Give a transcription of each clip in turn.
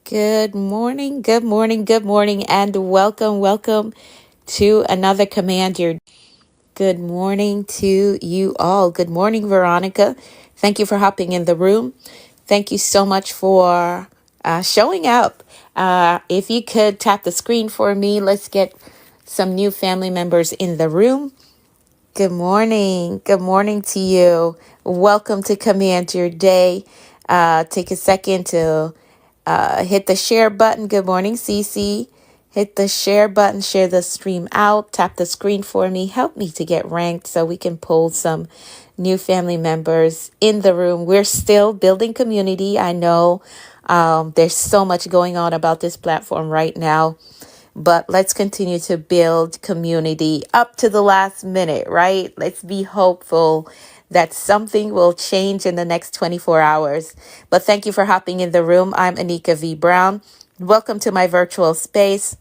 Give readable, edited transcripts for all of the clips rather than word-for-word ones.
Good morning, and welcome to another Command Your. Good morning to you all. Good morning, Veronica. Thank you for hopping in the room. Thank you so much for showing up. If you could tap the screen for me, let's get some new family members in the room. Good morning. Good morning to you. Welcome to Command Your Day. Take a second to hit the share button. Good morning, Cece. Hit the share button, share the stream out, tap the screen for me. Help me to get ranked so we can pull some new family members in the room. We're still building community. I know there's so much going on about this platform right now, but let's continue to build community up to the last minute, right? Let's be hopeful that something will change in the next 24 hours. But thank you for hopping in the room. I'm Anika V. Brown. Welcome to my virtual space.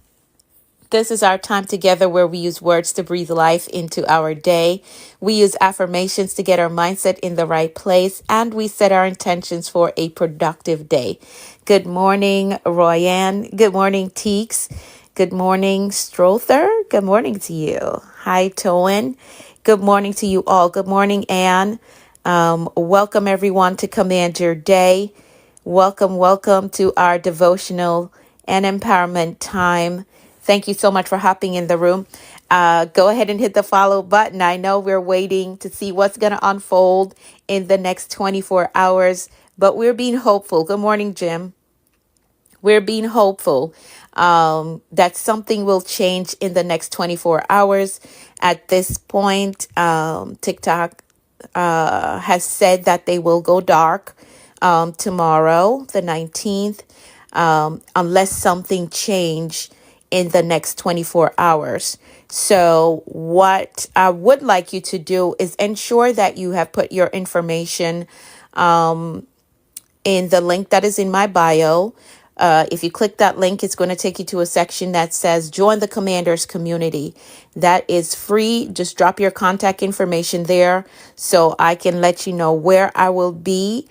This is our time together where we use words to breathe life into our day. We use affirmations to get our mindset in the right place, and we set our intentions for a productive day. Good morning, Royanne. Good morning, Teeks. Good morning, Strother. Good morning to you. Hi, Toan. Good morning to you all. Good morning, Anne. Welcome, everyone, to Command Your Day. Welcome to our devotional and empowerment time. Thank you so much for hopping in the room. Go ahead and hit the follow button. I know we're waiting to see what's going to unfold in the next 24 hours, but we're being hopeful. Good morning, Jim. We're being hopeful that something will change in the next 24 hours. At this point, TikTok has said that they will go dark tomorrow, the 19th, unless something change in the next 24 hours. So what I would like you to do is ensure that you have put your information in the link that is in my bio. If you click that link, it's going to take you to a section that says join the Commanders community. That is free. Just drop your contact information there so I can let you know where I will be.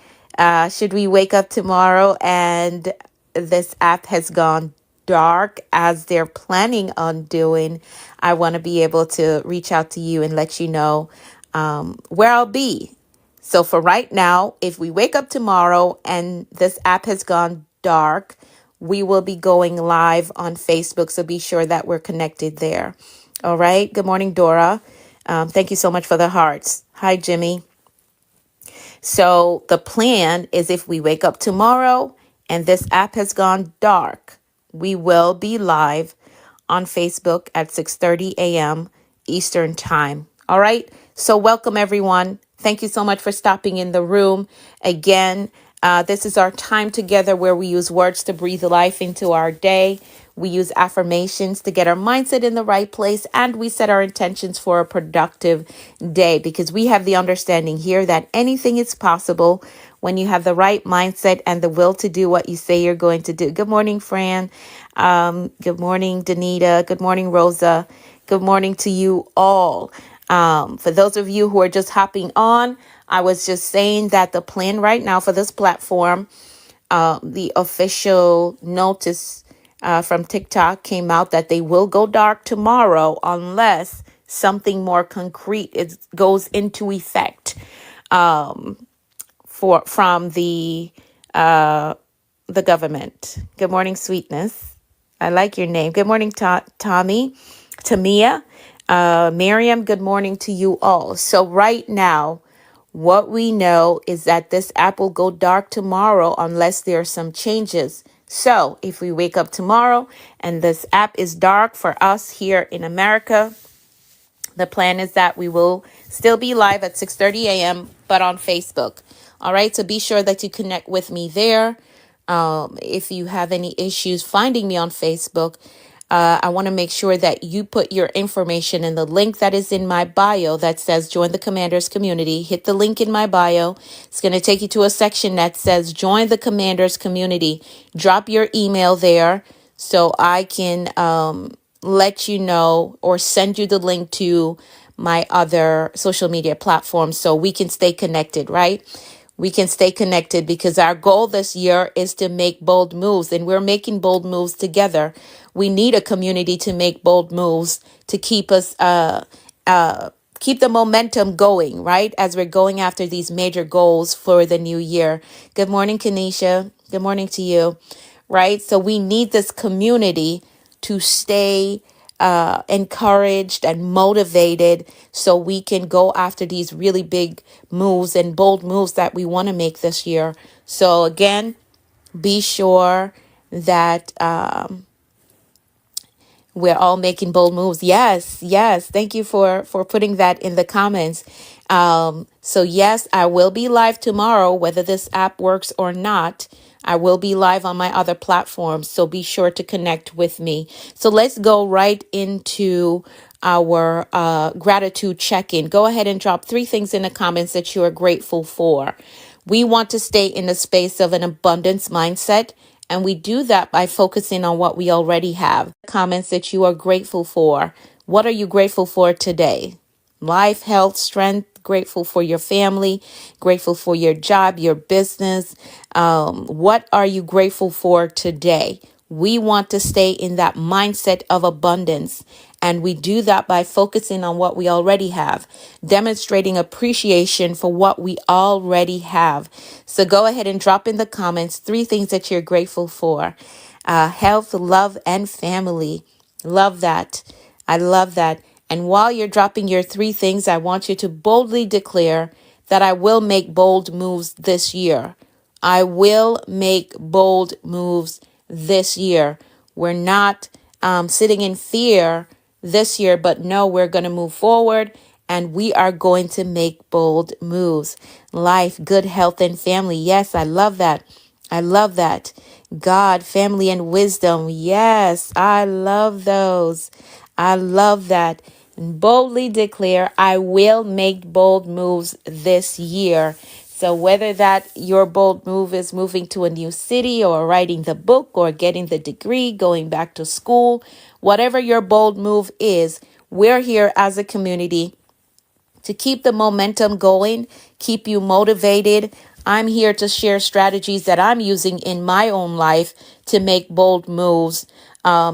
Should we wake up tomorrow and this app has gone dark as they're planning on doing, I want to be able to reach out to you and let you know where I'll be. So for right now, if we wake up tomorrow and this app has gone dark, we will be going live on Facebook. So be sure that we're connected there. All right. Good morning, Dora. Thank you so much for the hearts. Hi, Jimmy. So the plan is if we wake up tomorrow and this app has gone dark, we will be live on Facebook at 6:30 a.m. Eastern Time. All right. So welcome, everyone. Thank you so much for stopping in the room. Again, this is our time together where we use words to breathe life into our day. We use affirmations to get our mindset in the right place, and we set our intentions for a productive day because we have the understanding here that anything is possible when you have the right mindset and the will to do what you say you're going to do. Good morning, Fran. Good morning, Danita. Good morning, Rosa. Good morning to you all. For those of you who are just hopping on, I was just saying that the plan right now for this platform, the official notice from TikTok came out that they will go dark tomorrow unless something more concrete goes into effect from the government. Good morning, Sweetness. I like your name. Good morning, Tamia. Miriam, good morning to you all. So right now, what we know is that this app will go dark tomorrow unless there are some changes. So if we wake up tomorrow and this app is dark for us here in America, the plan is that we will still be live at 6:30 a.m., but on Facebook. All right, so be sure that you connect with me there. If you have any issues finding me on Facebook, I want to make sure that you put your information in the link that is in my bio that says join the Commanders community. Hit the link in my bio. It's going to take you to a section that says join the Commanders community. Drop your email there so I can let you know or send you the link to my other social media platforms so we can stay connected, right? we can stay connected, because our goal this year is to make bold moves, and we're making bold moves together. We need a community to make bold moves to keep us keep the momentum going, right? As we're going after these major goals for the new year. Good morning, Kanisha. Good morning to you. Right? So we need this community to stay encouraged and motivated, so we can go after these really big moves and bold moves that we want to make this year. So again, be sure that we're all making bold moves. Yes, yes. Thank you for putting that in the comments. So yes, I will be live tomorrow, whether this app works or not. I will be live on my other platforms, so be sure to connect with me. So let's go right into our gratitude check-in. Go ahead and drop 3 things in the comments that you are grateful for. We want to stay in the space of an abundance mindset, and we do that by focusing on what we already have. Comments that you are grateful for. What are you grateful for today? Life, health, strength, grateful for your family, grateful for your job, your business. What are you grateful for today? We want to stay in that mindset of abundance. And we do that by focusing on what we already have, demonstrating appreciation for what we already have. So go ahead and drop in the comments 3 things that you're grateful for. Health, love, and family. Love that. I love that. And while you're dropping your 3 things, I want you to boldly declare that I will make bold moves this year. I will make bold moves this year. We're not sitting in fear this year, but no, we're going to move forward, and we are going to make bold moves. Life, good health, and family. Yes, I love that. I love that. God, family, and wisdom. Yes, I love those. I love that. And boldly declare, I will make bold moves this year. So whether that your bold move is moving to a new city, or writing the book, or getting the degree, going back to school, whatever your bold move is, we're here as a community to keep the momentum going, keep you motivated. I'm here to share strategies that I'm using in my own life to make bold moves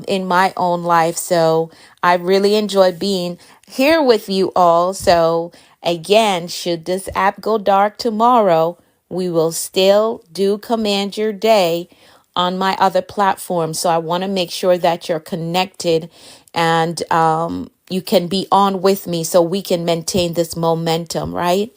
in my own life. So I really enjoy being here with you all. So again, should this app go dark tomorrow, we will still do Command Your Day on my other platforms. So I want to make sure that you're connected, and you can be on with me so we can maintain this momentum, right?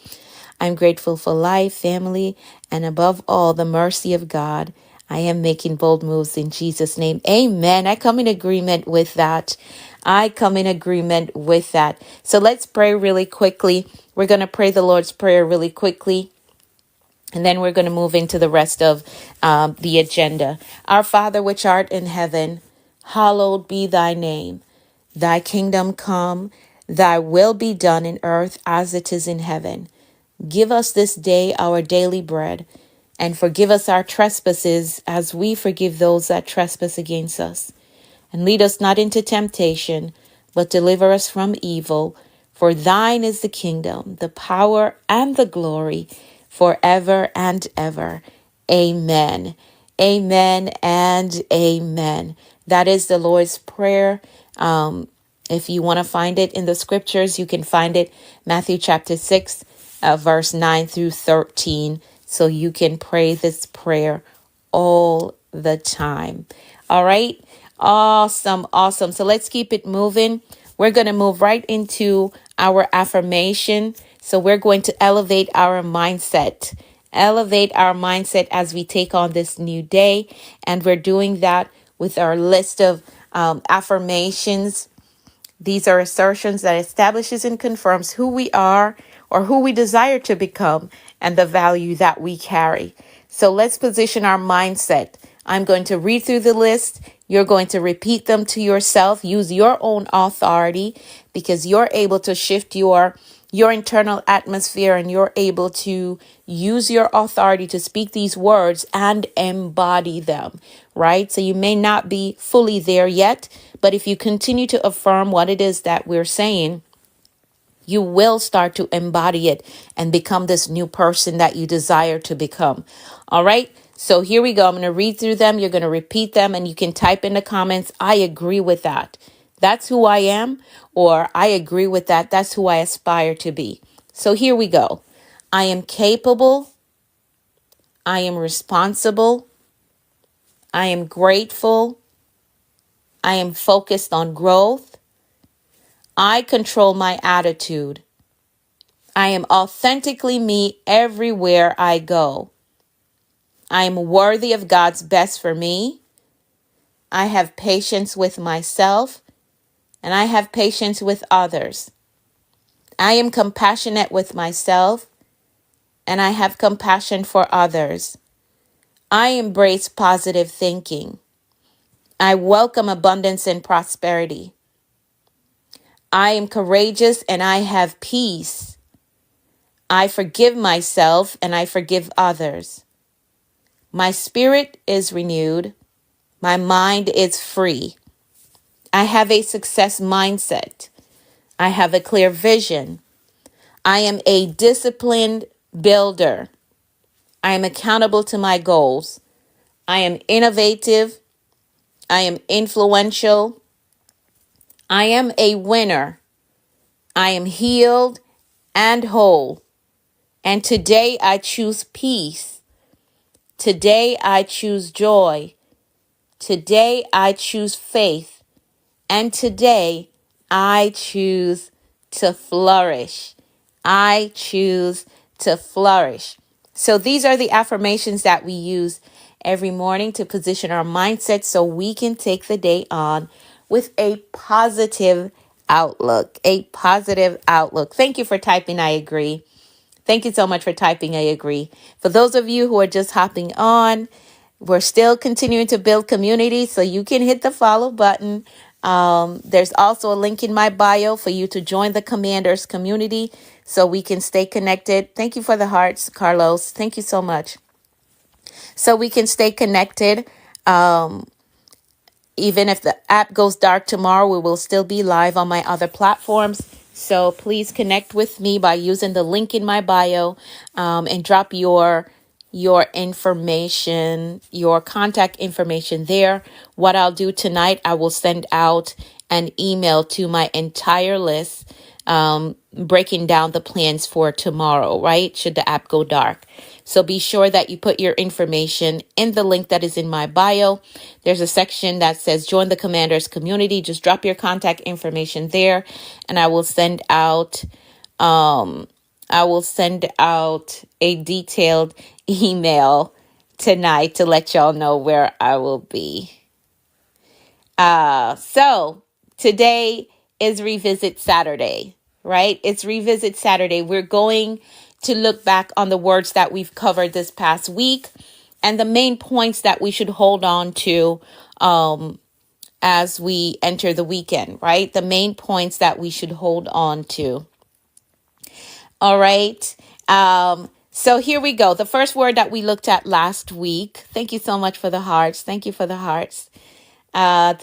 I'm grateful for life, family, and above all, the mercy of God. I am making bold moves in Jesus' name. Amen. I come in agreement with that. I come in agreement with that. So let's pray really quickly. We're going to pray the Lord's Prayer really quickly, and then we're going to move into the rest of the agenda. Our Father, which art in heaven, hallowed be thy name. Thy kingdom come, thy will be done in earth as it is in heaven. Give us this day our daily bread, and forgive us our trespasses as we forgive those that trespass against us. And lead us not into temptation, but deliver us from evil. For thine is the kingdom, the power, and the glory, forever and ever. Amen. Amen and amen. That is the Lord's Prayer. If you want to find it in the scriptures, you can find it Matthew chapter 6, verse 9 through 13. So you can pray this prayer all the time. All right. Awesome. Awesome. So let's keep it moving. We're going to move right into our affirmation. So we're going to elevate our mindset. Elevate our mindset as we take on this new day. And we're doing that with our list of affirmations. These are assertions that establishes and confirms who we are, or who we desire to become, and the value that we carry. So let's position our mindset. I'm going to read through the list. You're going to repeat them to yourself. Use your own authority, because you're able to shift your internal atmosphere, and you're able to use your authority to speak these words and embody them, right? So you may not be fully there yet, but if you continue to affirm what it is that we're saying, You will start to embody it and become this new person that you desire to become. All right. So here we go. I'm going to read through them. You're going to repeat them and you can type in the comments. I agree with that. That's who I am. Or I agree with that. That's who I aspire to be. So here we go. I am capable. I am responsible. I am grateful. I am focused on growth. I control my attitude. I am authentically me everywhere I go. I am worthy of God's best for me. I have patience with myself, and I have patience with others. I am compassionate with myself, and I have compassion for others. I embrace positive thinking. I welcome abundance and prosperity. I am courageous and I have peace. I forgive myself and I forgive others. My spirit is renewed. My mind is free. I have a success mindset. I have a clear vision. I am a disciplined builder. I am accountable to my goals. I am innovative. I am influential. I am a winner. I am healed and whole. And today I choose peace. Today I choose joy. Today I choose faith. And today I choose to flourish. I choose to flourish. So these are the affirmations that we use every morning to position our mindset so we can take the day on with a positive outlook. A positive outlook. Thank you for typing I agree. Thank you so much for typing I agree. For those of you who are just hopping on, we're still continuing to build community, so you can hit the follow button. There's also a link in my bio for you to join the Commanders community so we can stay connected. Thank you for the hearts, Carlos. Thank you so much. So we can stay connected. Even if the app goes dark tomorrow, we will still be live on my other platforms. So please connect with me by using the link in my bio and drop your information, your contact information there. What I'll do tonight, I will send out an email to my entire list breaking down the plans for tomorrow, right? Should the app go dark. So be sure that you put your information in the link that is in my bio. There's a section that says join the Commanders community. Just drop your contact information there and I will send out a detailed email tonight to let y'all know where I will be. So today is Revisit Saturday, right? It's Revisit Saturday. We're going to look back on the words that we've covered this past week and the main points that we should hold on to as we enter the weekend, right? The main points that we should hold on to. All right. So here we go. The first word that we looked at last week. Thank you so much for the hearts. Thank you for the hearts. The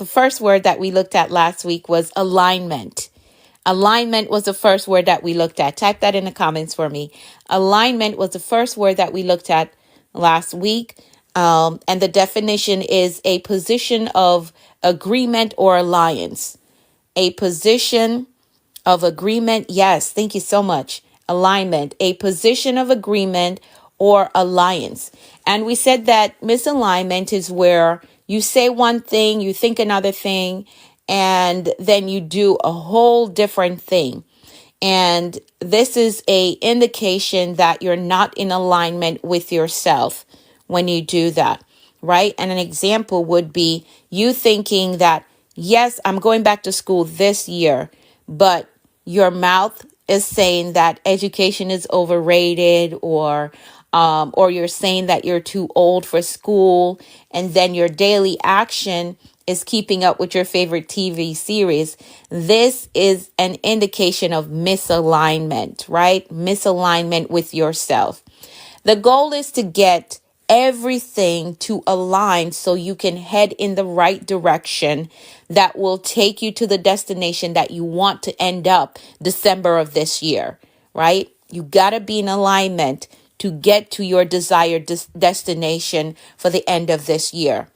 first word that we looked at last week was alignment. Alignment was the first word that we looked at. Type that in the comments for me. Alignment was the first word that we looked at last week. And the definition is a position of agreement or alliance. A position of agreement. Yes, thank you so much. Alignment, a position of agreement or alliance. And we said that misalignment is where you say one thing, you think another thing, and then you do a whole different thing. And this is a indication that you're not in alignment with yourself when you do that, right? And an example would be you thinking that, yes, I'm going back to school this year, but your mouth is saying that education is overrated, or you're saying that you're too old for school, and then your daily action is keeping up with your favorite TV series. This is an indication of misalignment, right? Misalignment with yourself. The goal is to get everything to align so you can head in the right direction that will take you to the destination that you want to end up December of this year, right? You got to be in alignment to get to your desired destination for the end of this year.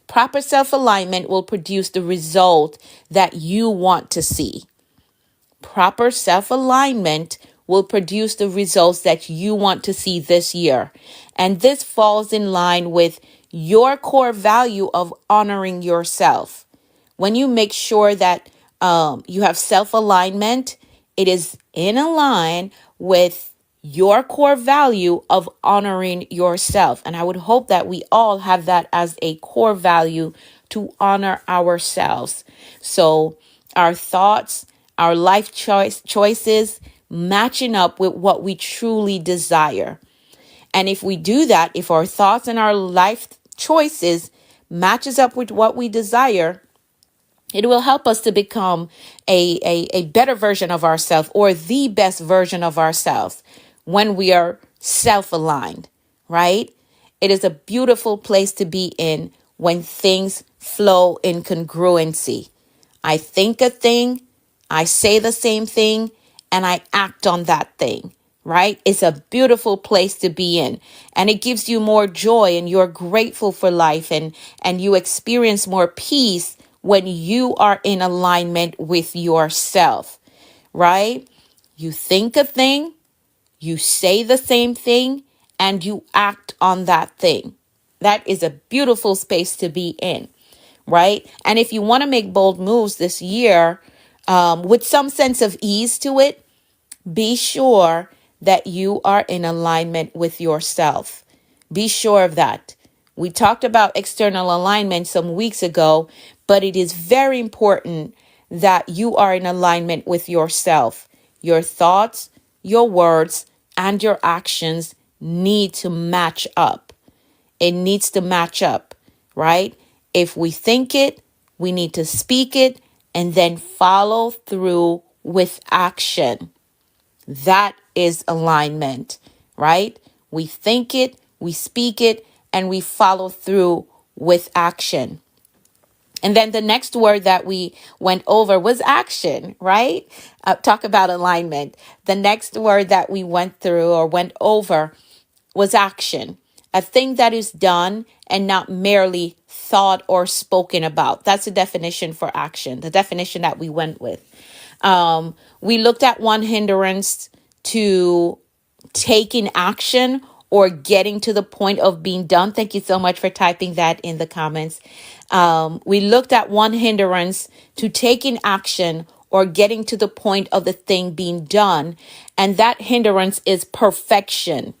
Proper self-alignment will produce the result that you want to see. Proper self-alignment will produce the results that you want to see this year. And this falls in line with your core value of honoring yourself. When you make sure that you have self-alignment, it is in line with your core value of honoring yourself. And I would hope that we all have that as a core value to honor ourselves. So our thoughts, our life choices matching up with what we truly desire. And if we do that, if our thoughts and our life choices matches up with what we desire, it will help us to become a better version of ourselves, or the best version of ourselves, when we are self-aligned, right? It is a beautiful place to be in when things flow in congruency. I think a thing, I say the same thing, and I act on that thing, right? It's a beautiful place to be in, and it gives you more joy, and you're grateful for life, and you experience more peace when you are in alignment with yourself, right? You think a thing, you say the same thing, and you act on that thing. That is a beautiful space to be in, right? And if you want to make bold moves this year, with some sense of ease to it, be sure that you are in alignment with yourself. Be sure of that. We talked about external alignment some weeks ago, but it is very important that you are in alignment with yourself. Your thoughts, your words, and your actions need to match up. It needs to match up, right? If we think it, we need to speak it and then follow through with action. That is alignment, right? We think it, we speak it, and we follow through with action. And then the next word that we went over was action, right? Talk about alignment. The next word that we went through or went over was action. A thing that is done and not merely thought or spoken about. That's the definition for action, the definition that we went with. We looked at one hindrance to taking action or getting to the point of being done. Thank you so much for typing that in the comments. We looked at one hindrance to taking action or getting to the point of the thing being done. And that hindrance is perfection,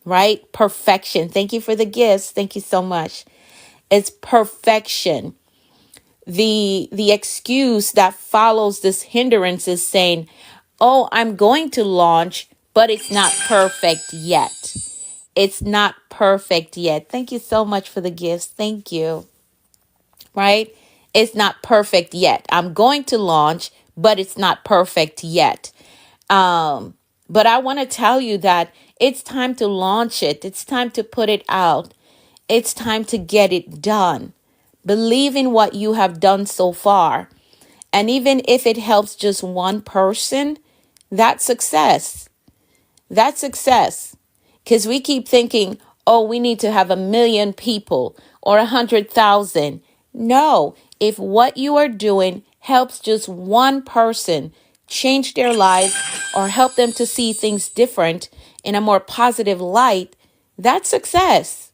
right? Perfection. Thank you for the gifts. Thank you so much. It's perfection. The excuse that follows this hindrance is saying, oh, I'm going to launch, but it's not perfect yet. It's not perfect yet. Thank you so much for the gifts. Thank you. Right? It's not perfect yet. I'm going to launch, but it's not perfect yet. But I want to tell you that it's time to launch it. It's time to put it out. It's time to get it done. Believe in what you have done so far. And even if it helps just one person, that's success. That's success. Because we keep thinking, oh, we need to have 1 million people or 100,000. No, if what you are doing helps just one person change their lives or help them to see things different in a more positive light, that's success.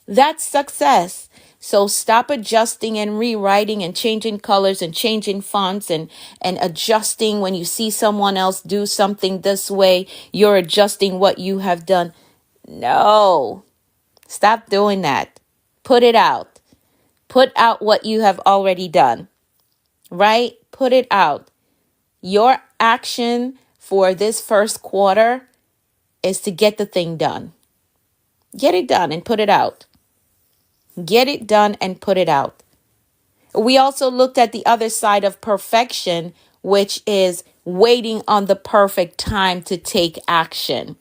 That's success. So stop adjusting and rewriting and changing colors and changing fonts and adjusting when you see someone else do something this way. You're adjusting what you have done. No, stop doing that. Put it out. Put out what you have already done, right? Put it out. Your action for this first quarter is to get the thing done. Get it done and put it out. Get it done and put it out. We also looked at the other side of perfection, which is waiting on the perfect time to take action.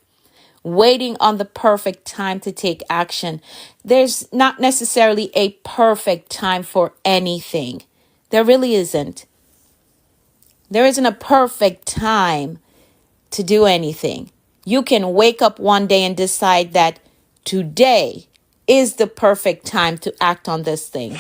waiting on the perfect time to take action. There's not necessarily a perfect time for anything. There really isn't. There isn't a perfect time to do anything. You can wake up one day and decide that today is the perfect time to act on this thing.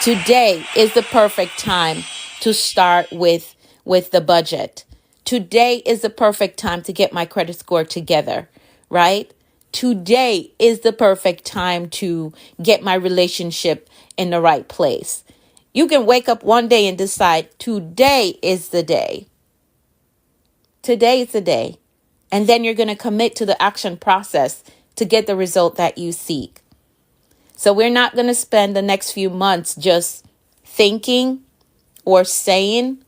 Today is the perfect time to start with the budget. Today is the perfect time to get my credit score together, right? Today is the perfect time to get my relationship in the right place. You can wake up one day and decide today is the day. Today is the day. And then you're going to commit to the action process to get the result that you seek. So we're not going to spend the next few months just thinking or saying,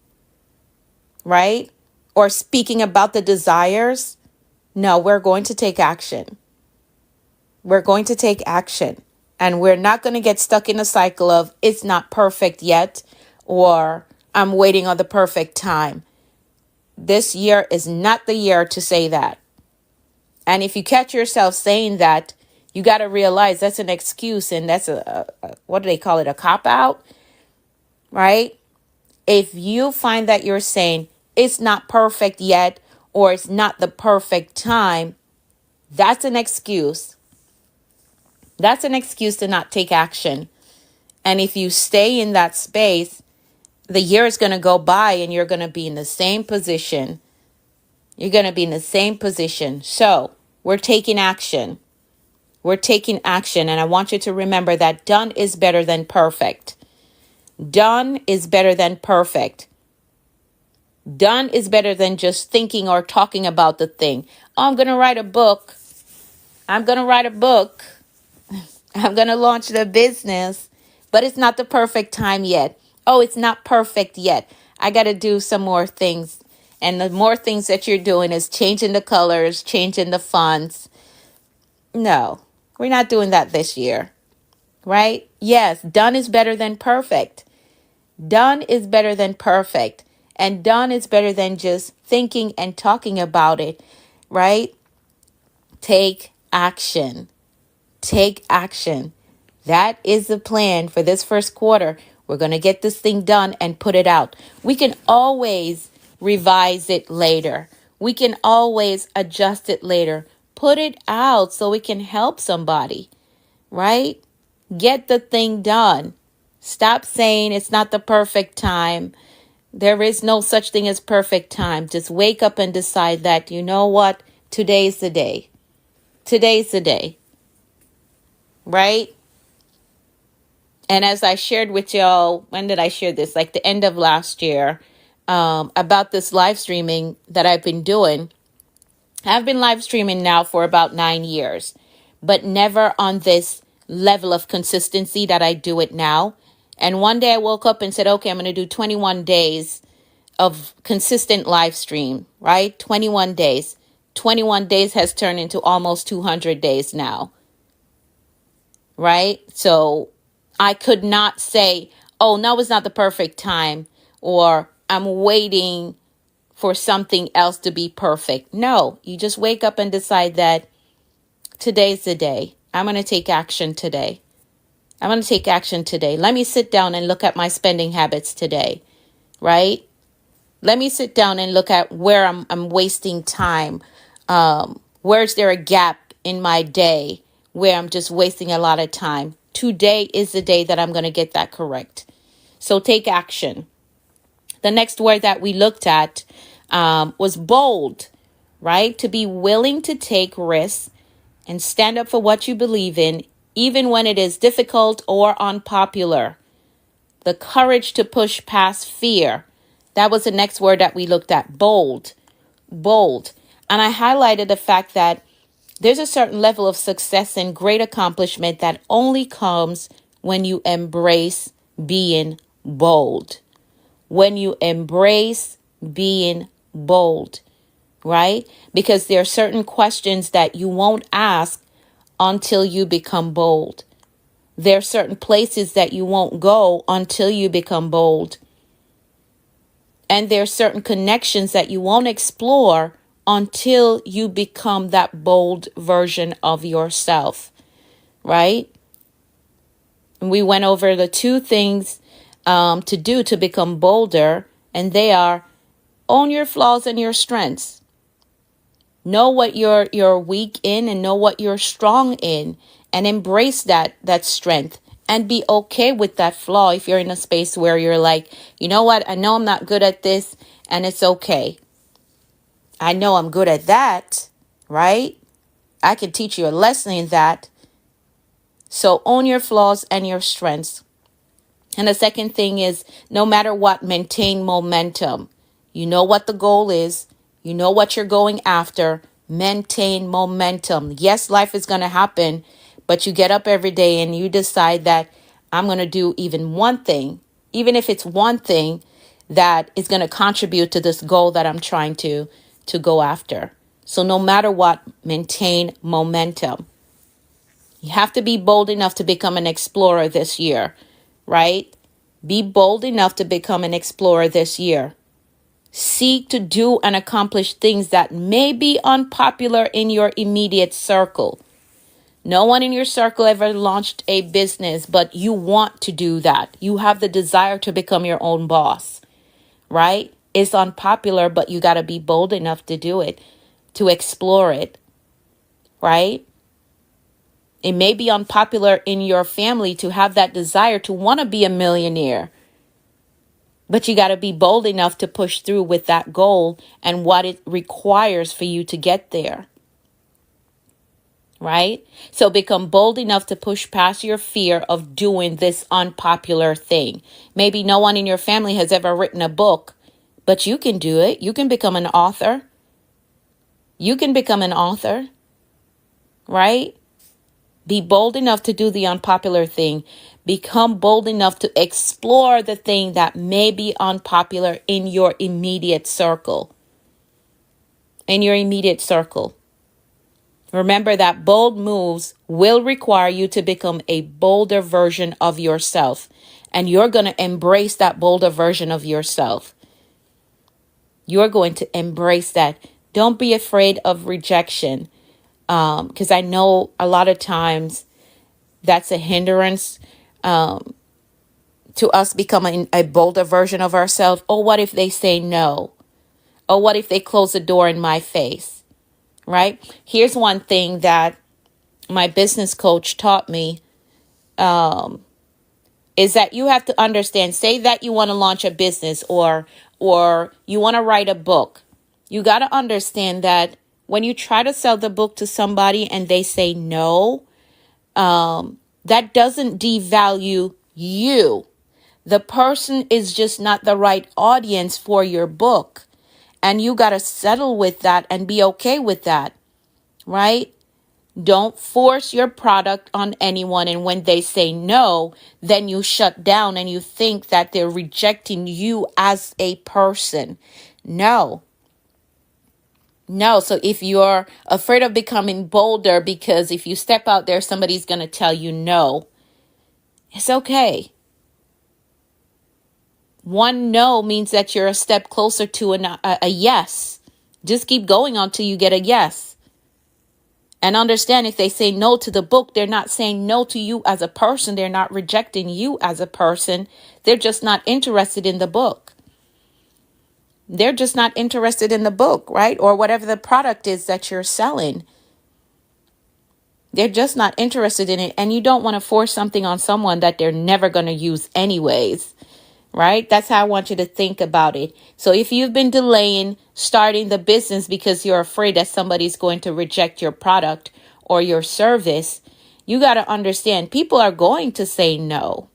right? Or speaking about the desires. No, we're going to take action. We're going to take action. And we're not going to get stuck in a cycle of it's not perfect yet or I'm waiting on the perfect time. This year is not the year to say that. And if you catch yourself saying that, you got to realize that's an excuse and that's a what do they call it? A cop-out, right? If you find that you're saying it's not perfect yet or it's not the perfect time, that's an excuse. That's an excuse to not take action. And if you stay in that space, the year is going to go by and you're going to be in the same position. You're going to be in the same position. So we're taking action. We're taking action. And I want you to remember that done is better than perfect. Done is better than perfect. Done is better than just thinking or talking about the thing. Oh, I'm going to write a book. I'm going to write a book. I'm going to launch the business, but it's not the perfect time yet. Oh, it's not perfect yet. I got to do some more things. And the more things that you're doing is changing the colors, changing the fonts. No, we're not doing that this year, right? Yes, done is better than perfect. Done is better than perfect. And done is better than just thinking and talking about it, right? Take action. Take action. That is the plan for this first quarter. We're going to get this thing done and put it out. We can always revise it later. We can always adjust it later. Put it out so we can help somebody, right? Get the thing done. Stop saying it's not the perfect time. There is no such thing as perfect time. Just wake up and decide that, you know what? Today's the day. Today's the day. Right? And as I shared with y'all, when did I share this? Like the end of last year, about this live streaming that I've been doing. I've been live streaming now for about 9 years, but never on this level of consistency that I do it now. And one day I woke up and said, okay, I'm going to do 21 days of consistent live stream, right? 21 days. 21 days has turned into almost 200 days now. Right? So I could not say, oh, no, it's not the perfect time, or I'm waiting for something else to be perfect. No, you just wake up and decide that today's the day. I'm going to take action today. I'm going to take action today. Let me sit down and look at my spending habits today, right? Let me sit down and look at where I'm wasting time. Where's there a gap in my day where I'm just wasting a lot of time? Today is the day that I'm going to get that correct. So take action. The next word that we looked at was bold, right? To be willing to take risks and stand up for what you believe in, even when it is difficult or unpopular. The courage to push past fear. That was the next word that we looked at. Bold. Bold. And I highlighted the fact that there's a certain level of success and great accomplishment that only comes when you embrace being bold. When you embrace being bold, right? Because there are certain questions that you won't ask until you become bold. There are certain places that you won't go until you become bold. And there are certain connections that you won't explore until you become that bold version of yourself, right? And we went over the two things to do to become bolder, and they are own your flaws and your strengths. Know what you're weak in and know what you're strong in, and embrace that strength and be okay with that flaw. If you're in a space where you're like, you know what, I know I'm not good at this, and it's okay. I know I'm good at that, right? I can teach you a lesson in that. So own your flaws and your strengths. And the second thing is, no matter what, maintain momentum. You know what the goal is. You know what you're going after. Maintain momentum. Yes, life is going to happen, but you get up every day and you decide that I'm going to do even one thing, even if it's one thing that is going to contribute to this goal that I'm trying to go after. So no matter what, maintain momentum. You have to be bold enough to become an explorer this year, right? Be bold enough to become an explorer this year. Seek to do and accomplish things that may be unpopular in your immediate circle. No one in your circle ever launched a business, but you want to do that. You have the desire to become your own boss, right? It's unpopular, but you got to be bold enough to do it, to explore it, right? It may be unpopular in your family to have that desire to want to be a millionaire, but you got to be bold enough to push through with that goal and what it requires for you to get there. Right? So become bold enough to push past your fear of doing this unpopular thing. Maybe no one in your family has ever written a book, but you can do it. You can become an author. You can become an author. Right? Be bold enough to do the unpopular thing. Become bold enough to explore the thing that may be unpopular in your immediate circle. In your immediate circle. Remember that bold moves will require you to become a bolder version of yourself. And you're going to embrace that bolder version of yourself. You're going to embrace that. Don't be afraid of rejection. Because I know a lot of times that's a hindrance to us becoming a bolder version of ourselves. Oh, what if they say no? Oh, what if they close the door in my face? Right? Here's one thing that my business coach taught me is that you have to understand, say that you want to launch a business or you want to write a book. You got to understand that when you try to sell the book to somebody and they say no, that doesn't devalue you. The person is just not the right audience for your book. And you got to settle with that and be okay with that, right? Don't force your product on anyone. And when they say no, then you shut down and you think that they're rejecting you as a person. No. So if you're afraid of becoming bolder because if you step out there, somebody's going to tell you no, it's okay. One no means that you're a step closer to a yes. Just keep going until you get a yes. And understand, if they say no to the book, they're not saying no to you as a person. They're not rejecting you as a person. They're just not interested in the book. They're just not interested in the book, right? Or whatever the product is that you're selling. They're just not interested in it. And you don't want to force something on someone that they're never going to use anyways, right? That's how I want you to think about it. So if you've been delaying starting the business because you're afraid that somebody's going to reject your product or your service, you got to understand people are going to say no.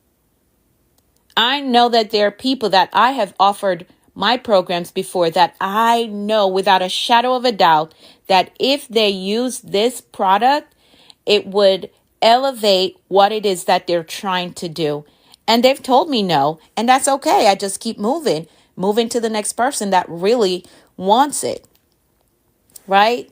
I know that there are people that I have offered my programs before that I know without a shadow of a doubt that if they use this product, it would elevate what it is that they're trying to do. And they've told me no, and that's okay. I just keep moving to the next person that really wants it, right?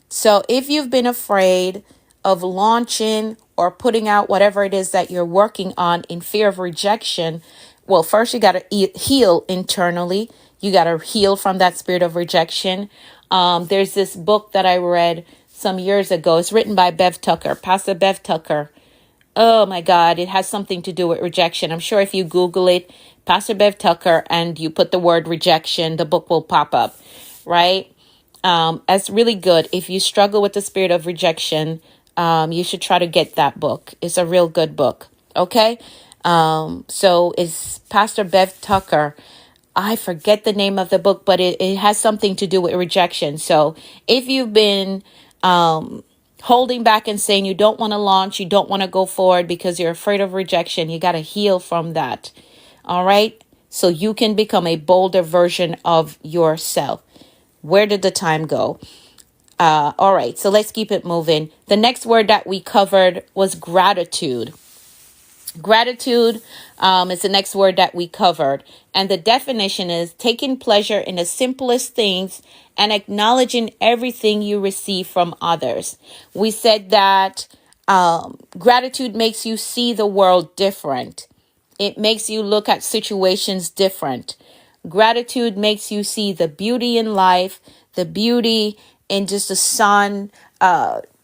So if you've been afraid of launching or putting out whatever it is that you're working on in fear of rejection, well, first you got to heal internally. You got to heal from that spirit of rejection. There's this book that I read some years ago. It's written by Bev Tucker, Pastor Bev Tucker. Oh my God, it has something to do with rejection. I'm sure if you Google it, Pastor Bev Tucker, and you put the word rejection, the book will pop up, right? It's really good. If you struggle with the spirit of rejection, you should try to get that book. It's a real good book. Okay. So it's Pastor Bev Tucker. I forget the name of the book, but it has something to do with rejection. So if you've been, holding back and saying you don't want to launch, you don't want to go forward because you're afraid of rejection, you got to heal from that. All right. So you can become a bolder version of yourself. Where did the time go? All right, so let's keep it moving. The next word that we covered was gratitude. Gratitude is the next word that we covered. And the definition is taking pleasure in the simplest things and acknowledging everything you receive from others. We said that gratitude makes you see the world different. It makes you look at situations different. Gratitude makes you see the beauty in life, the beauty in just the sun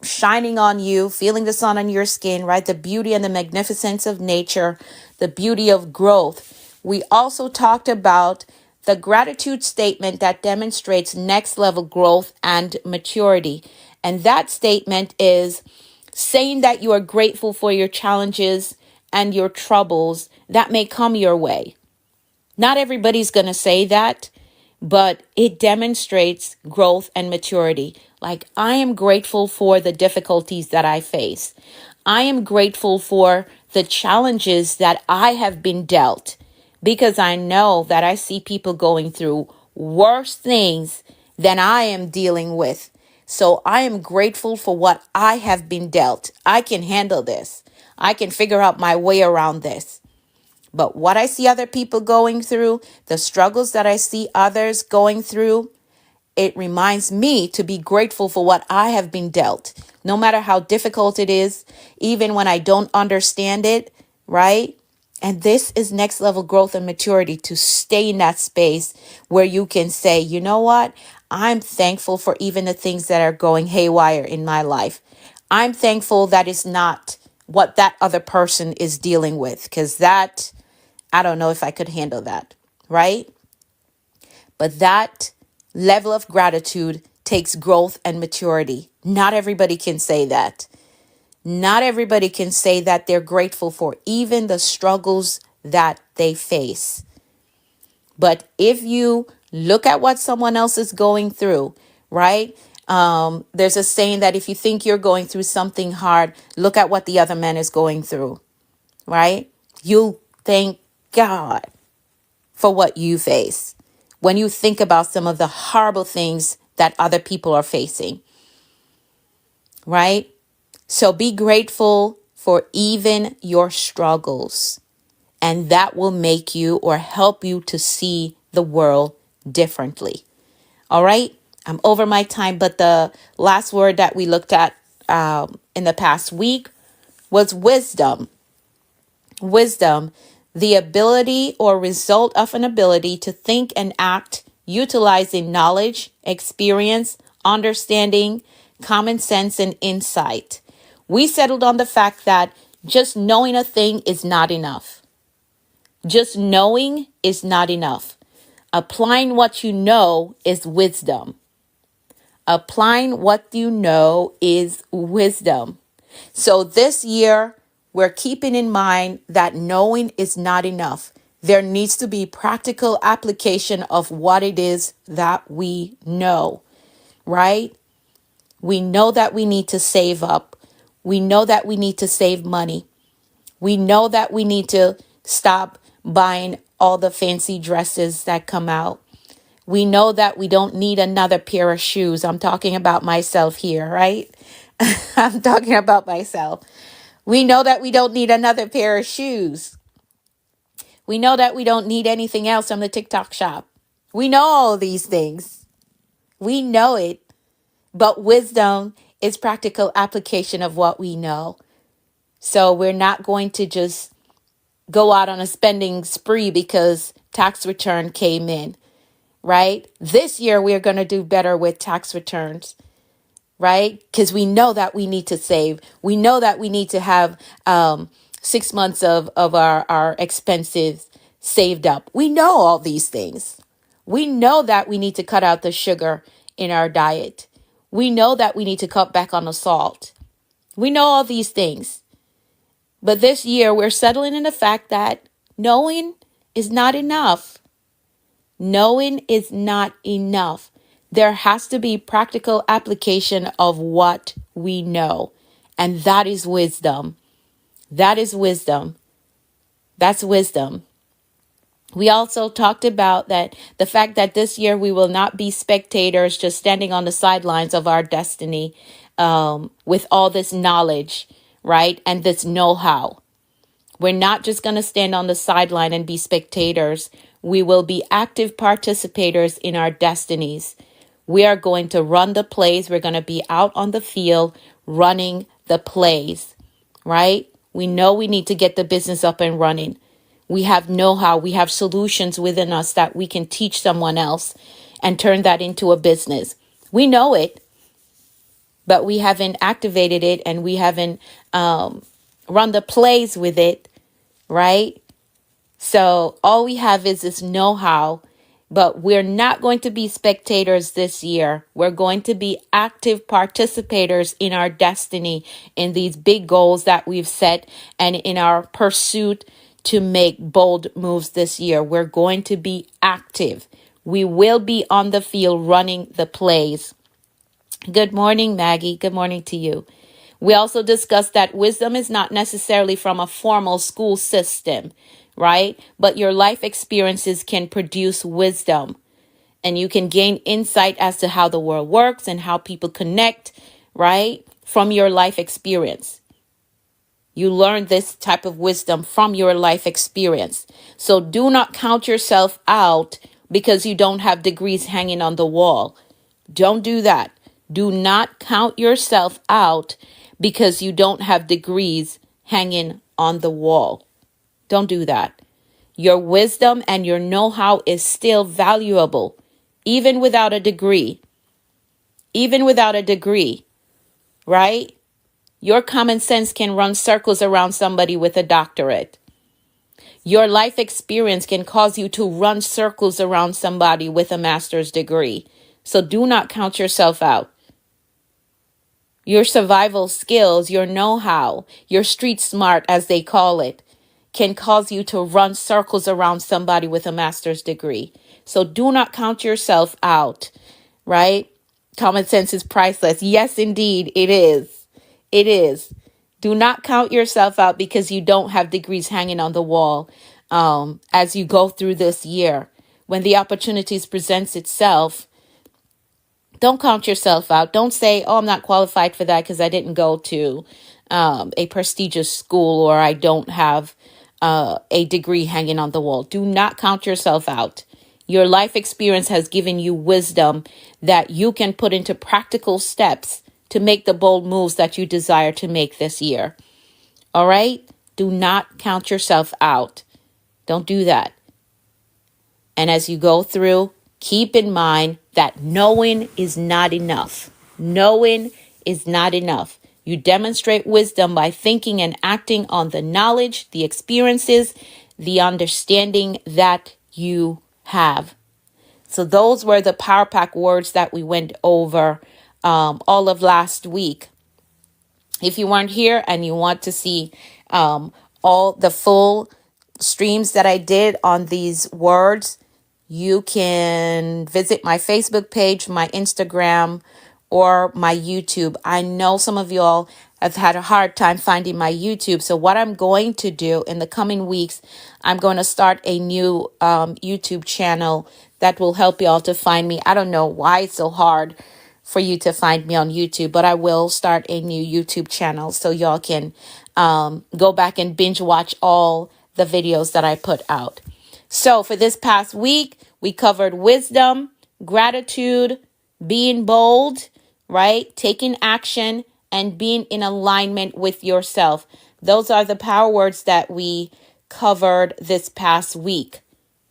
shining on you, feeling the sun on your skin, right? The beauty and the magnificence of nature, the beauty of growth. We also talked about the gratitude statement that demonstrates next level growth and maturity. And that statement is saying that you are grateful for your challenges and your troubles that may come your way. Not everybody's going to say that, but it demonstrates growth and maturity. Like, I am grateful for the difficulties that I face. I am grateful for the challenges that I have been dealt, because I know that I see people going through worse things than I am dealing with. So I am grateful for what I have been dealt. I can handle this. I can figure out my way around this. But what I see other people going through, the struggles that I see others going through, it reminds me to be grateful for what I have been dealt, no matter how difficult it is, even when I don't understand it, right? And this is next level growth and maturity, to stay in that space where you can say, you know what? I'm thankful for even the things that are going haywire in my life. I'm thankful that it's not what that other person is dealing with, because that, I don't know if I could handle that, right? But that level of gratitude takes growth and maturity. Not everybody can say that. Not everybody can say that they're grateful for even the struggles that they face. But if you look at what someone else is going through, right? There's a saying that if you think you're going through something hard, look at what the other man is going through, right? You'll thank God for what you face when you think about some of the horrible things that other people are facing, right? So be grateful for even your struggles, and that will make you or help you to see the world differently. All right. I'm over my time, but the last word that we looked at in the past week was wisdom. Wisdom, the ability or result of an ability to think and act utilizing knowledge, experience, understanding, common sense, and insight. We settled on the fact that just knowing a thing is not enough. Just knowing is not enough. Applying what you know is wisdom. Applying what you know is wisdom. So this year, we're keeping in mind that knowing is not enough. There needs to be practical application of what it is that we know, right? We know that we need to save up. We know that we need to save money. We know that we need to stop buying all the fancy dresses that come out. We know that we don't need another pair of shoes. I'm talking about myself here, right? I'm talking about myself. We know that we don't need another pair of shoes. We know that we don't need anything else from the TikTok shop. We know all these things. We know it. But wisdom is practical application of what we know. So we're not going to just go out on a spending spree because tax return came in, right? This year, we're going to do better with tax returns, right? Because we know that we need to save. We know that we need to have 6 months of our expenses saved up. We know all these things. We know that we need to cut out the sugar in our diet. We know that we need to cut back on the salt. We know all these things. But this year, we're settling in the fact that knowing is not enough. Knowing is not enough. There has to be practical application of what we know. And that is wisdom. That is wisdom. That's wisdom. We also talked about that the fact that this year we will not be spectators just standing on the sidelines of our destiny with all this knowledge, right? And this know-how. We're not just going to stand on the sideline and be spectators. We will be active participators in our destinies. We are going to run the plays. We're going to be out on the field running the plays, right? We know we need to get the business up and running. We have know-how. We have solutions within us that we can teach someone else and turn that into a business. We know it, but we haven't activated it and we haven't run the plays with it, right? So all we have is this know-how, but we're not going to be spectators this year. We're going to be active participators in our destiny, in these big goals that we've set, and in our pursuit to make bold moves this year. We're going to be active. We will be on the field running the plays. Good morning, Maggie. Good morning to you. We also discussed that wisdom is not necessarily from a formal school system, right? But your life experiences can produce wisdom, and you can gain insight as to how the world works and how people connect, right? From your life experience. You learn this type of wisdom from your life experience. So do not count yourself out because you don't have degrees hanging on the wall. Don't do that. Do not count yourself out because you don't have degrees hanging on the wall. Don't do that. Your wisdom and your know-how is still valuable, even without a degree. Even without a degree, right? Your common sense can run circles around somebody with a doctorate. Your life experience can cause you to run circles around somebody with a master's degree. So do not count yourself out. Your survival skills, your know-how, your street smart, as they call it, can cause you to run circles around somebody with a master's degree. So do not count yourself out, right? Common sense is priceless. Yes, indeed, it is. It is. Do not count yourself out because you don't have degrees hanging on the wall as you go through this year. When the opportunities presents itself, don't count yourself out. Don't say, oh, I'm not qualified for that because I didn't go to a prestigious school or I don't have a degree hanging on the wall. Do not count yourself out. Your life experience has given you wisdom that you can put into practical steps to make the bold moves that you desire to make this year. All right? Do not count yourself out. Don't do that. And as you go through, keep in mind that knowing is not enough. Knowing is not enough. You demonstrate wisdom by thinking and acting on the knowledge, the experiences, the understanding that you have. So those were the Power Pack words that we went over all of last week. If you weren't here and you want to see all the full streams that I did on these words, you can visit my Facebook page, my Instagram, or my YouTube. I know some of y'all have had a hard time finding my YouTube. So what I'm going to do in the coming weeks, I'm going to start a new YouTube channel that will help y'all to find me. I don't know why it's so hard for you to find me on YouTube, but I will start a new YouTube channel so y'all can go back and binge watch all the videos that I put out. So for this past week, we covered wisdom, gratitude, being bold, right? Taking action and being in alignment with yourself. Those are the power words that we covered this past week.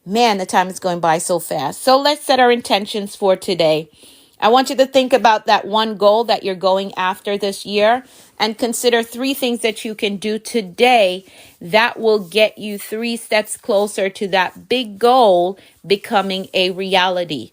Man, the time is going by so fast. So let's set our intentions for today. I want you to think about that one goal that you're going after this year and consider 3 things that you can do today that will get you 3 steps closer to that big goal becoming a reality.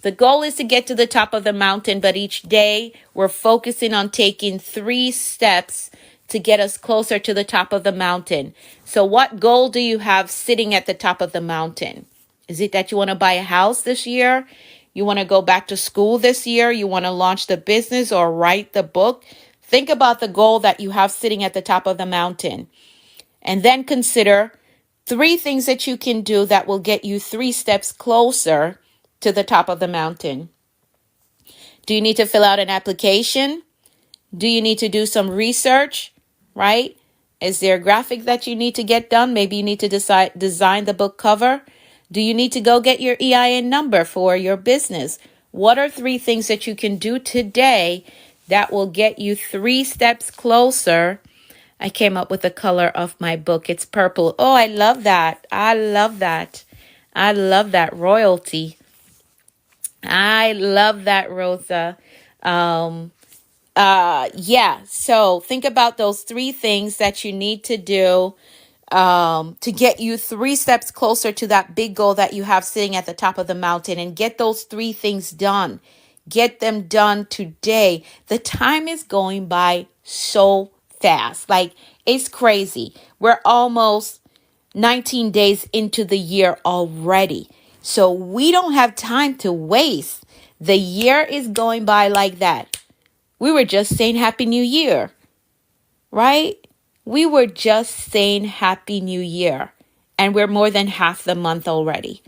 The goal is to get to the top of the mountain, but each day we're focusing on taking 3 steps to get us closer to the top of the mountain. So what goal do you have sitting at the top of the mountain? Is it that you want to buy a house this year? You want to go back to school this year? You want to launch the business or write the book? Think about the goal that you have sitting at the top of the mountain. And then consider 3 things that you can do that will get you 3 steps closer to the top of the mountain. Do you need to fill out an application? Do you need to do some research, right? Is there a graphic that you need to get done? Maybe you need to design the book cover. Do you need to go get your EIN number for your business? What are 3 things that you can do today that will get you 3 steps closer? I came up with the color of my book. It's purple. Oh, I love that. I love that. I love that. Royalty. I love that, Rosa. Yeah. So think about those 3 things that you need to do to get you 3 steps closer to that big goal that you have sitting at the top of the mountain, and get those 3 things done. Get them done today. The time is going by so fast. Like, it's crazy. We're almost 19 days into the year already. So we don't have time to waste. The year is going by like that. We were just saying Happy New Year, right? We were just saying Happy New Year, and we're more than half the month already.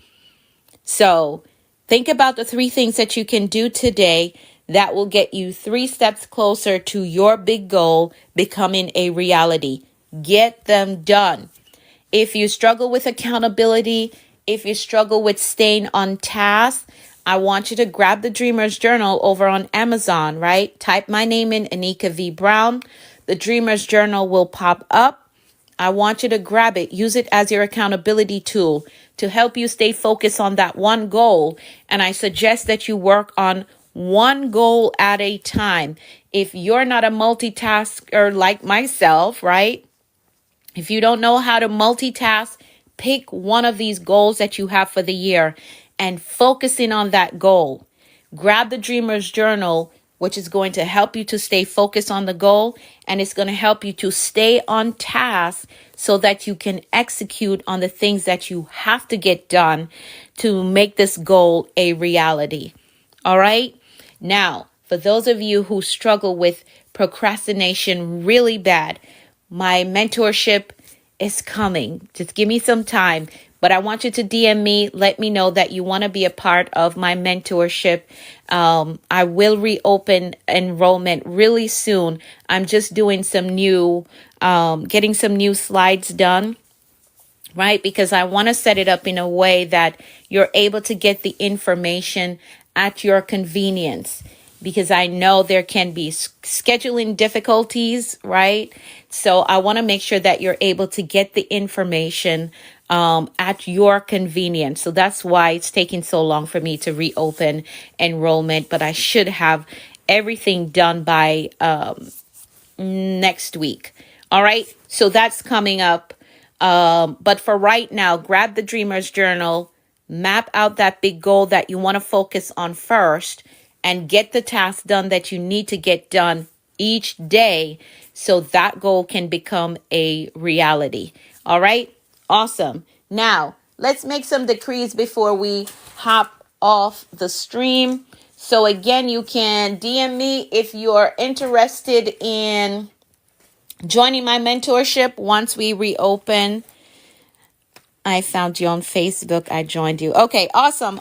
So think about the 3 things that you can do today that will get you 3 steps closer to your big goal becoming a reality. Get them done. If you struggle with accountability, if you struggle with staying on task, I want you to grab the Dreamer's Journal over on Amazon, right? Type my name in, Anika V. Brown. The Dreamer's Journal will pop up. I want you to grab it. Use it as your accountability tool to help you stay focused on that one goal. And I suggest that you work on one goal at a time. If you're not a multitasker like myself, right? If you don't know how to multitask, pick one of these goals that you have for the year and focusing on that goal. Grab the Dreamer's Journal, which is going to help you to stay focused on the goal, and it's going to help you to stay on task so that you can execute on the things that you have to get done to make this goal a reality. All right? Now, for those of you who struggle with procrastination really bad, my mentorship is coming. Just give me some time. But I want you to DM me. Let me know that you want to be a part of my mentorship. I will reopen enrollment really soon. I'm just doing some new, getting some new slides done, right? Because I want to set it up in a way that you're able to get the information at your convenience. Because I know there can be scheduling difficulties, right? So I want to make sure that you're able to get the information at your convenience. So that's why it's taking so long for me to reopen enrollment. But I should have everything done by next week. All right. So that's coming up. But for right now, grab the Dreamer's Journal, map out that big goal that you want to focus on first, and get the tasks done that you need to get done each day so that goal can become a reality. All right? Awesome. Now, let's make some decrees before we hop off the stream. So again, you can DM me if you're interested in joining my mentorship once we reopen. I found you on Facebook. I joined you. Okay, awesome.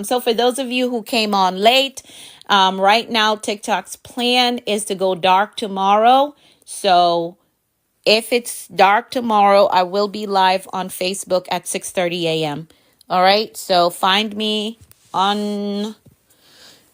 So for those of you who came on late, right now TikTok's plan is to go dark tomorrow. So if it's dark tomorrow, I will be live on Facebook at 6:30 a.m. All right, so find me on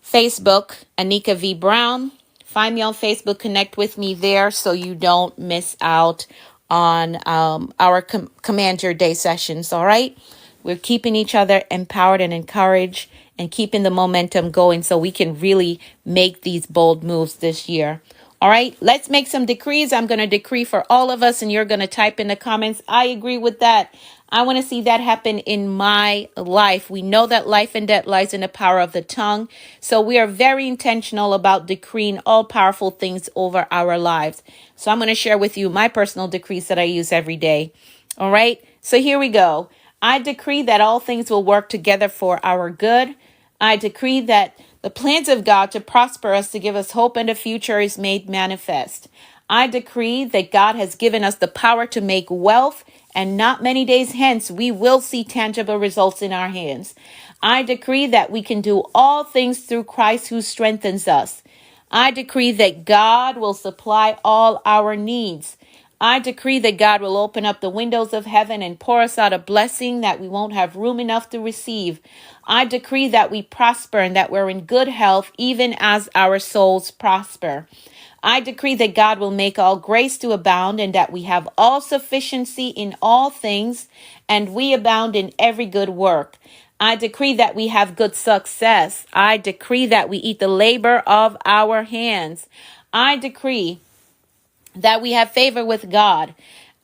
Facebook, Anika V. Brown. Find me on Facebook, connect with me there so you don't miss out on our Command Your Day sessions, all right? We're keeping each other empowered and encouraged and keeping the momentum going so we can really make these bold moves this year. All right, let's make some decrees. I'm going to decree for all of us, and you're going to type in the comments, I agree with that. I want to see that happen in my life. We know that life and death lies in the power of the tongue. So we are very intentional about decreeing all powerful things over our lives. So I'm going to share with you my personal decrees that I use every day. All right, so here we go. I decree that all things will work together for our good. I decree that the plans of God to prosper us, to give us hope and a future, is made manifest. I decree that God has given us the power to make wealth, and not many days hence we will see tangible results in our hands. I decree that we can do all things through Christ who strengthens us. I decree that God will supply all our needs. I decree that God will open up the windows of heaven and pour us out a blessing that we won't have room enough to receive. I decree that we prosper and that we're in good health, even as our souls prosper. I decree that God will make all grace to abound and that we have all sufficiency in all things and we abound in every good work. I decree that we have good success. I decree that we eat the labor of our hands. I decree that we have favor with God.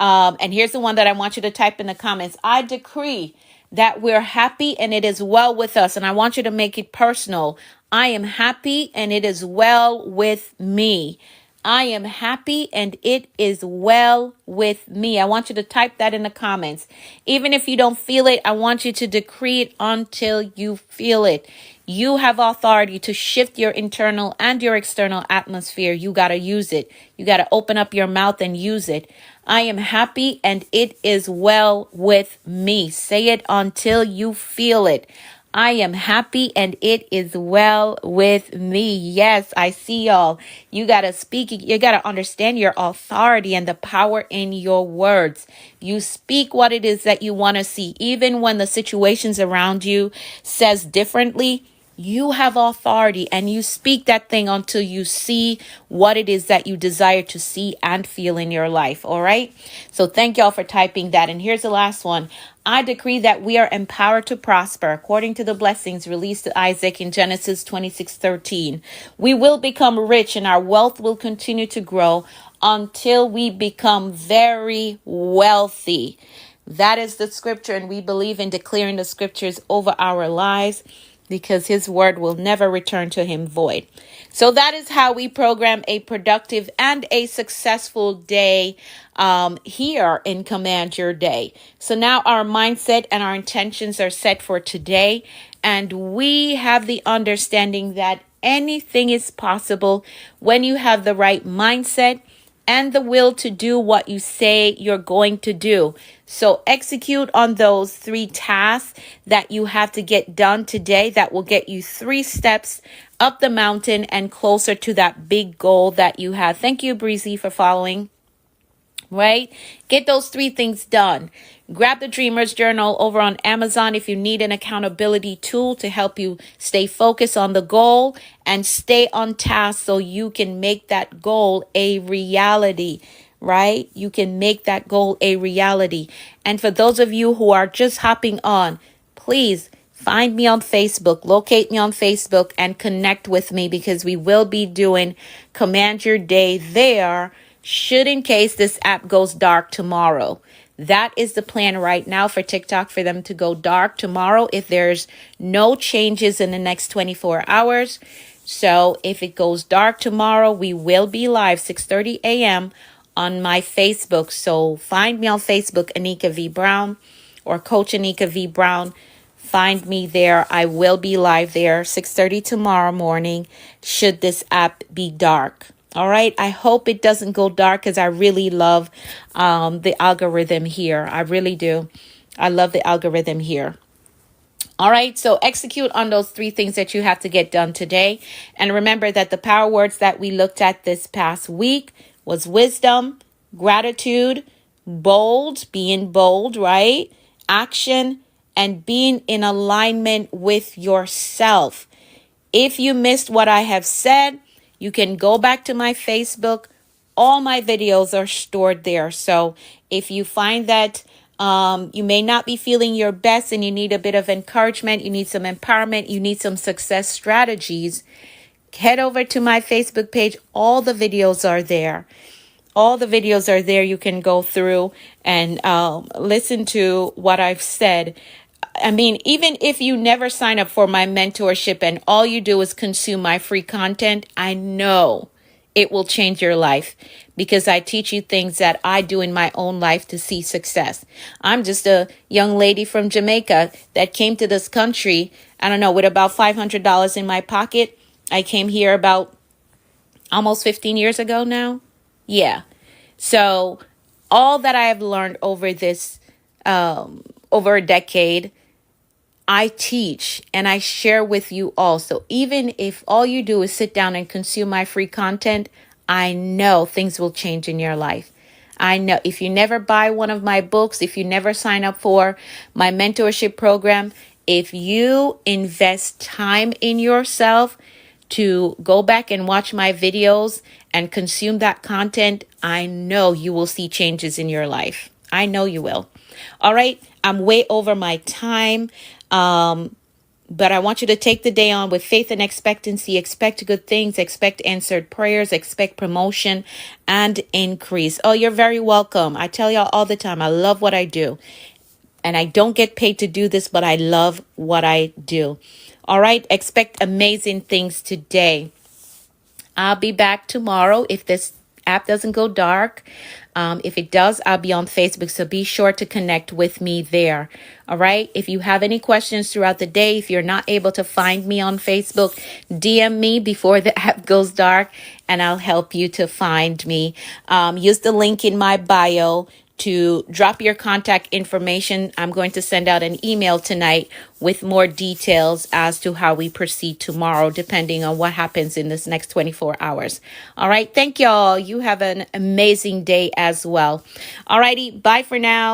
And here's the one that I want you to type in the comments. I decree that we're happy and it is well with us. And I want you to make it personal. I am happy and it is well with me. I am happy and it is well with me. I want you to type that in the comments. Even if you don't feel it, I want you to decree it until you feel it. You have authority to shift your internal and your external atmosphere. You got to use it. You got to open up your mouth and use it. I am happy and it is well with me. Say it until you feel it. I am happy and it is well with me. Yes, I see y'all. You got to speak. You got to understand your authority and the power in your words. You speak what it is that you want to see. Even when the situations around you says differently, you have authority and you speak that thing until you see what it is that you desire to see and feel in your life. All right. So thank y'all for typing that. And here's the last one. I decree that we are empowered to prosper according to the blessings released to Isaac in Genesis 26:13. We will become rich and our wealth will continue to grow until we become very wealthy. That is the scripture, and we believe in declaring the scriptures over our lives, because his word will never return to him void. So that is how we program a productive and a successful day here in Command Your Day. So now our mindset and our intentions are set for today, and we have the understanding that anything is possible when you have the right mindset and the will to do what you say you're going to do. So execute on those 3 tasks that you have to get done today that will get you 3 steps up the mountain and closer to that big goal that you have. Thank you, Breezy, for following. Right? Get those 3 things done. Grab the Dreamer's Journal over on Amazon if you need an accountability tool to help you stay focused on the goal and stay on task so you can make that goal a reality, right? You can make that goal a reality. And for those of you who are just hopping on, please find me on Facebook, locate me on Facebook and connect with me, because we will be doing Command Your Day there, should in case this app goes dark tomorrow. That is the plan right now for TikTok, for them to go dark tomorrow if there's no changes in the next 24 hours. So if it goes dark tomorrow, we will be live 6:30 a.m. on my Facebook. So find me on Facebook, Anika V. Brown, or Coach Anika V. Brown. Find me there. I will be live there 6:30 tomorrow morning, should this app be dark. All right. I hope it doesn't go dark, because I really love the algorithm here. I really do. I love the algorithm here. All right. So execute on those 3 things that you have to get done today. And remember that the power words that we looked at this past week was wisdom, gratitude, bold, being bold, right? Action, and being in alignment with yourself. If you missed what I have said, you can go back to my Facebook. All my videos are stored there. So if you find that You may not be feeling your best and you need a bit of encouragement. You need some empowerment. You need some success strategies. Head over to my Facebook page. All the videos are there. All the videos are there. You can go through and listen to what I've said. I mean, even if you never sign up for my mentorship and all you do is consume my free content, I know it will change your life because I teach you things that I do in my own life to see success. I'm just a young lady from Jamaica that came to this country, I don't know, with about $500 in my pocket. I came here about almost 15 years ago now. Yeah. So all that I have learned over this, over a decade, I teach and I share with you all. So even if all you do is sit down and consume my free content, I know things will change in your life. I know if you never buy one of my books, if you never sign up for my mentorship program, if you invest time in yourself to go back and watch my videos and consume that content, I know you will see changes in your life. I know you will. All right. I'm way over my time. But I want you to take the day on with faith and expectancy. Expect good things, expect answered prayers, expect promotion and increase. Oh, you're very welcome. I tell y'all all the time, I love what I do. And I don't get paid to do this, but I love what I do. All right. Expect amazing things today. I'll be back tomorrow if this app doesn't go dark. If it does, I'll be on Facebook. So be sure to connect with me there. All right. If you have any questions throughout the day, if you're not able to find me on Facebook, DM me before the app goes dark and I'll help you to find me. Use the link in my bio to drop your contact information. I'm going to send out an email tonight with more details as to how we proceed tomorrow, depending on what happens in this next 24 hours. All right. Thank y'all. You have an amazing day as well. All righty. Bye for now.